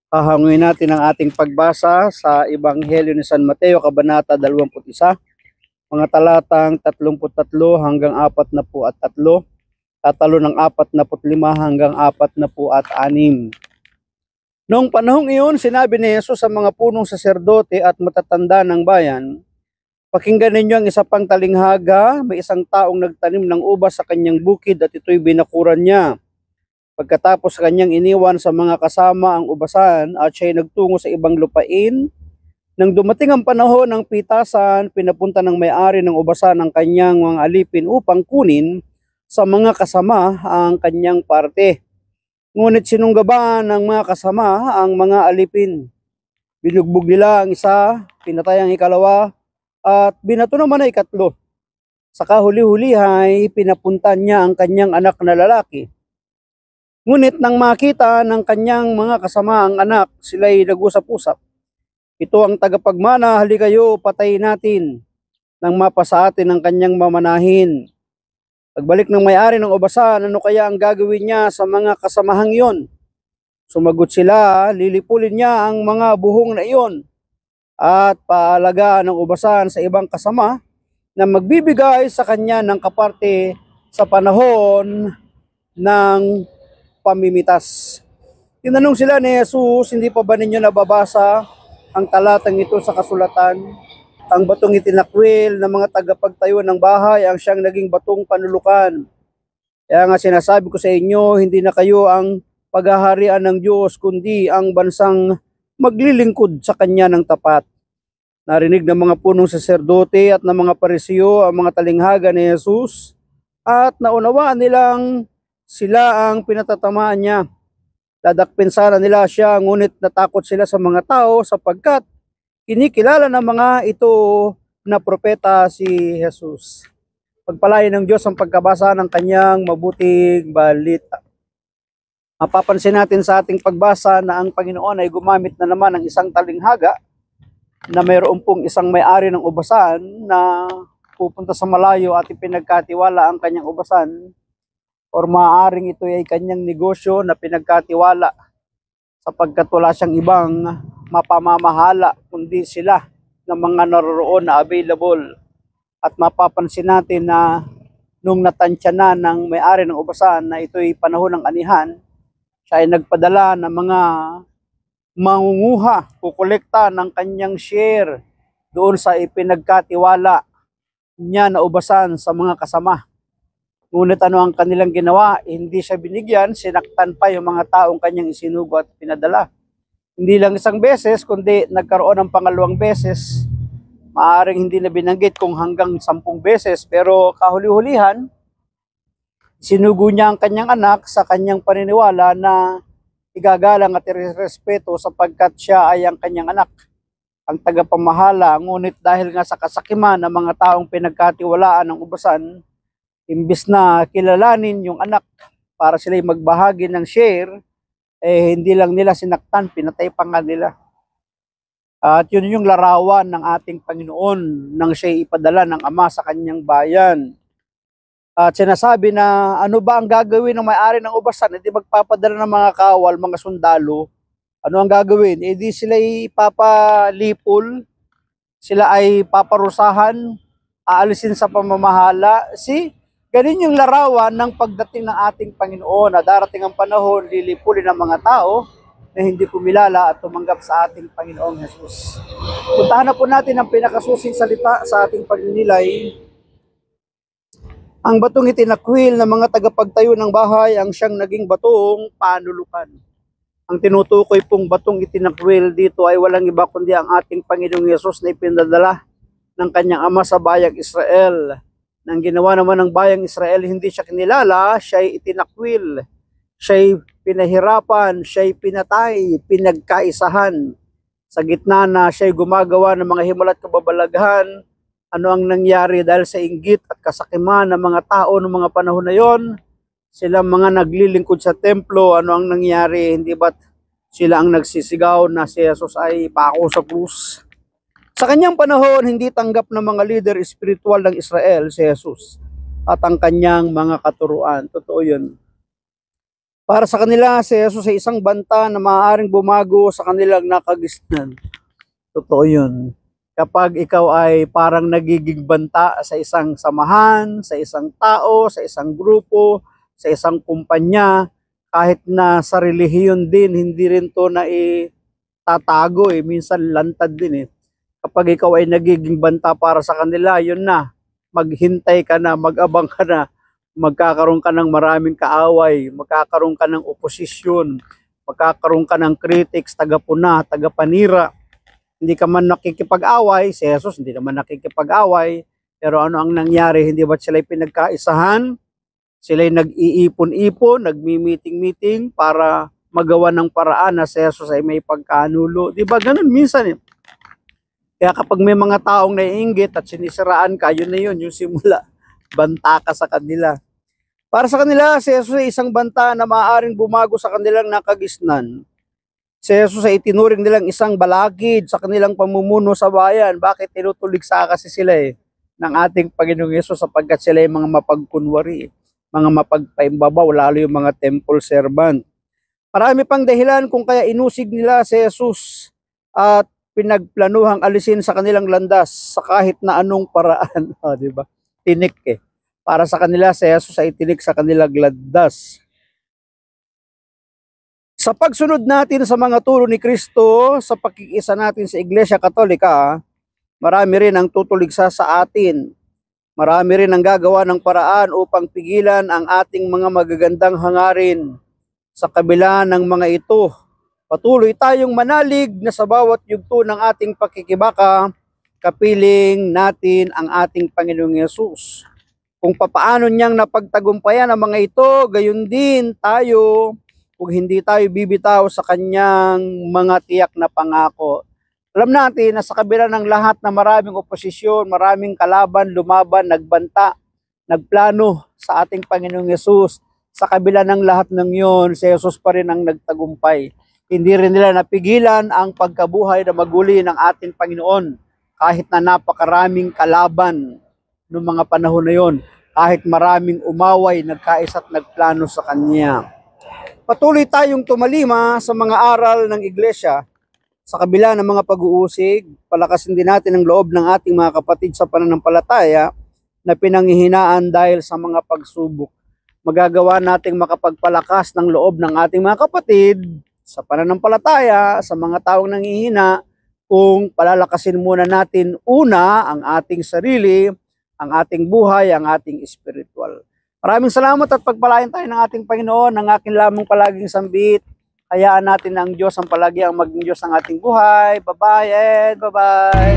Hahangin natin ang ating pagbasa sa Ebanghelyo ni San Mateo, Kabanata 21, mga talatang 33 hanggang 43, tatalo ng 45 hanggang 46. Noong panahong iyon, sinabi ni Jesus sa mga punong saserdote at matatanda ng bayan, "Pakinggan ninyo ang isa pang talinghaga, may isang taong nagtanim ng ubas sa kanyang bukid at ito'y binakuran niya. Pagkatapos kanyang iniwan sa mga kasama ang ubasan at siya'y nagtungo sa ibang lupain. Nang dumating ang panahon ng pitasan, pinapunta ng may-ari ng ubasan ang kanyang mga alipin upang kunin sa mga kasama ang kanyang parte. Ngunit sinunggaban ng mga kasama ang mga alipin. Binugbog nila ang isa, pinatay ang ikalawa, at binato naman ang ikatlo. Sa kahuli-huli ay pinapunta niya ang kanyang anak na lalaki. Ngunit nang makita ng kanyang mga kasama ang anak, sila'y nag-usap-usap. Ito ang tagapagmana, halika kayo, patayin natin nang mapasa atin ang kanyang mamanahin. Pagbalik ng may-ari ng ubasan, ano kaya ang gagawin niya sa mga kasamahang iyon? Sumagot sila, lilipulin niya ang mga buhong na iyon at paalagaan ng ubasan sa ibang kasama na magbibigay sa kanya ng kaparte sa panahon ng pamimitas." Tinanong sila ni Jesus, "Hindi pa ba ninyo nababasa ang talatang ito sa kasulatan? Ang batong itinakwil ng mga tagapagtayo ng bahay ang siyang naging batong panulukan. Kaya nga sinasabi ko sa inyo, hindi na kayo ang paghaharian ng Diyos, kundi ang bansang maglilingkod sa Kanya ng tapat." Narinig ng mga punong saserdote at ng mga Pariseo ang mga talinghaga ni Jesus at naunawaan nilang sila ang pinatatamaan niya. Dadakpin sana nila siya, ngunit natakot sila sa mga tao sapagkat kinikilala ng mga ito na propeta si Jesus. Pagpalain ng Diyos ang pagkabasa ng kanyang mabuting balita. Mapapansin natin sa ating pagbasa na ang Panginoon ay gumamit na naman ng isang talinghaga na mayroon pong isang may-ari ng ubasan na pupunta sa malayo at ipinagkatiwala ang kanyang ubasan, or maaaring ito ay kanyang negosyo na pinagkatiwala sapagkat wala siyang ibang mapamamahala kundi sila ng mga naroroon na available. At mapapansin natin na nung natansya na ng may-ari ng ubasan na ito'y panahon ng anihan, siya ay nagpadala ng mga mangunguha, kukolekta ng kanyang share doon sa ipinagkatiwala niya na ubasan sa mga kasama. Ngunit ano ang kanilang ginawa? Hindi siya binigyan, sinaktan pa yung mga taong kanyang isinugo at pinadala. Hindi lang isang beses, kundi nagkaroon ng pangalawang beses. Maaaring hindi na binanggit kung hanggang 10 beses, pero kahuli-hulihan, sinugo niya ang kanyang anak sa kanyang paniniwala na igagalang at irespeto sapagkat siya ay ang kanyang anak, ang tagapamahala. Ngunit dahil nga sa kasakiman ng mga taong pinagkatiwalaan ng ubasan, imbis na kilalanin yung anak para sila'y magbahagi ng share, hindi lang nila sinaktan, pinatay pa nga nila. At yun yung larawan ng ating Panginoon nang siya'y ipadala ng Ama sa kanyang bayan. At sinasabi na ano ba ang gagawin ng may-ari ng ubasan? Hindi magpapadala ng mga kawal, mga sundalo. Ano ang gagawin? Di sila'y papalipol, sila ay paparusahan, aalisin sa pamamahala. Ganun yung larawan ng pagdating ng ating Panginoon na darating ang panahon, lilipulin ng mga tao na hindi kumilala at tumanggap sa ating Panginoong Jesus. Puntahan na po natin ang pinakasusing salita sa ating pagninilay. Ang batong itinakwil ng mga tagapagtayo ng bahay ang siyang naging batong panulukan. Ang tinutukoy pong batong itinakwil dito ay walang iba kundi ang ating Panginoong Jesus na ipinadala ng kanyang Ama sa bayang Israel. Nang ginawa naman ng bayang Israel, hindi siya kinilala, siya'y itinakwil, siya'y pinahirapan, siya'y pinatay, pinagkaisahan. Sa gitna na siya'y gumagawa ng mga himala at kababalaghan, ano ang nangyari dahil sa inggit at kasakiman ng mga tao ng mga panahon na yon? Sila mga naglilingkod sa templo, ano ang nangyari? Hindi ba't sila ang nagsisigaw na si Jesus ay pako sa krus? Sa kanyang panahon, hindi tanggap ng mga leader espiritual ng Israel si Jesus at ang kanyang mga katuruan. Totoo yun. Para sa kanila, si Jesus ay isang banta na maaaring bumago sa kanilang nakagisnan. Totoo yun. Kapag ikaw ay parang nagiging banta sa isang samahan, sa isang tao, sa isang grupo, sa isang kumpanya, kahit na sa relihiyon din, hindi rin to na itatago eh. Minsan lantad din eh. Kapag ikaw ay nagiging banta para sa kanila, yun na. Maghintay ka na, mag-abang ka na. Magkakaroon ka ng maraming kaaway, magkakaroon ka ng oposisyon, magkakaroon ka ng critics, tagapuna, tagapanira. Hindi ka man nakikipag-away, si Jesus hindi naman nakikipag-away, pero ano ang nangyari? Hindi ba sila'y pinagkaisahan? Sila'y nag-iipon-ipon, nagmi-meeting-meeting para magawa ng paraan na si Jesus ay may pagkanulo. Di ba ganun minsan eh. Kaya kapag may mga taong naiinggit at sinisiraan ka, yun na yun, yung simula. Banta ka sa kanila. Para sa kanila, si Jesus ay isang banta na maaaring bumago sa kanilang nakagisnan. Si Jesus ay itinuring nilang isang balakid sa kanilang pamumuno sa bayan. Bakit tinutuligsa kasi sila eh ng ating Panginoong Yesus sapagkat sila ay mga mapagkunwari, mga mapagpaimbabaw, lalo yung mga temple servant. Marami pang dahilan kung kaya inusig nila si Jesus at pinagplanuhang alisin sa kanilang landas sa kahit na anong paraan. O, di ba? Tinik eh. Para sa kanila, si Jesus ay tinik sa kanilang landas. Sa pagsunod natin sa mga turo ni Kristo, sa pakikisa natin sa Iglesia Katolika, marami rin ang tutuligsa sa atin. Marami rin ang gagawa ng paraan upang pigilan ang ating mga magagandang hangarin. Sa kabila ng mga ito, patuloy tayong manalig na sa bawat yugto ng ating pakikibaka, kapiling natin ang ating Panginoong Yesus. Kung papaano niyang napagtagumpayan ang mga ito, gayon din tayo kung hindi tayo bibitaw sa kanyang mga tiyak na pangako. Alam natin na sa kabila ng lahat na maraming oposisyon, maraming kalaban, lumaban, nagbanta, nagplano sa ating Panginoong Yesus, sa kabila ng lahat ng yon, si Jesus pa rin ang nagtagumpay. Hindi rin nila napigilan ang pagkabuhay na maguli ng ating Panginoon kahit na napakaraming kalaban noong mga panahon na yon, kahit maraming umaway, nagkaisa at nagplano sa Kanya. Patuloy tayong tumalima sa mga aral ng Iglesia sa kabila ng mga pag-uusig. Palakasin din natin ang loob ng ating mga kapatid sa pananampalataya na pinanghihinaan dahil sa mga pagsubok. Magagawa nating makapagpalakas ng loob ng ating mga kapatid sa pananampalataya, sa mga taong nanghihina, kung palalakasin muna natin una ang ating sarili, ang ating buhay, ang ating spiritual. Maraming salamat at pagpalain tayo ng ating Panginoon, ng aking lamang palaging sambit. Hayaan natin na ang Diyos ang palagi ang maging Diyos ng ating buhay. Bye-bye and bye-bye.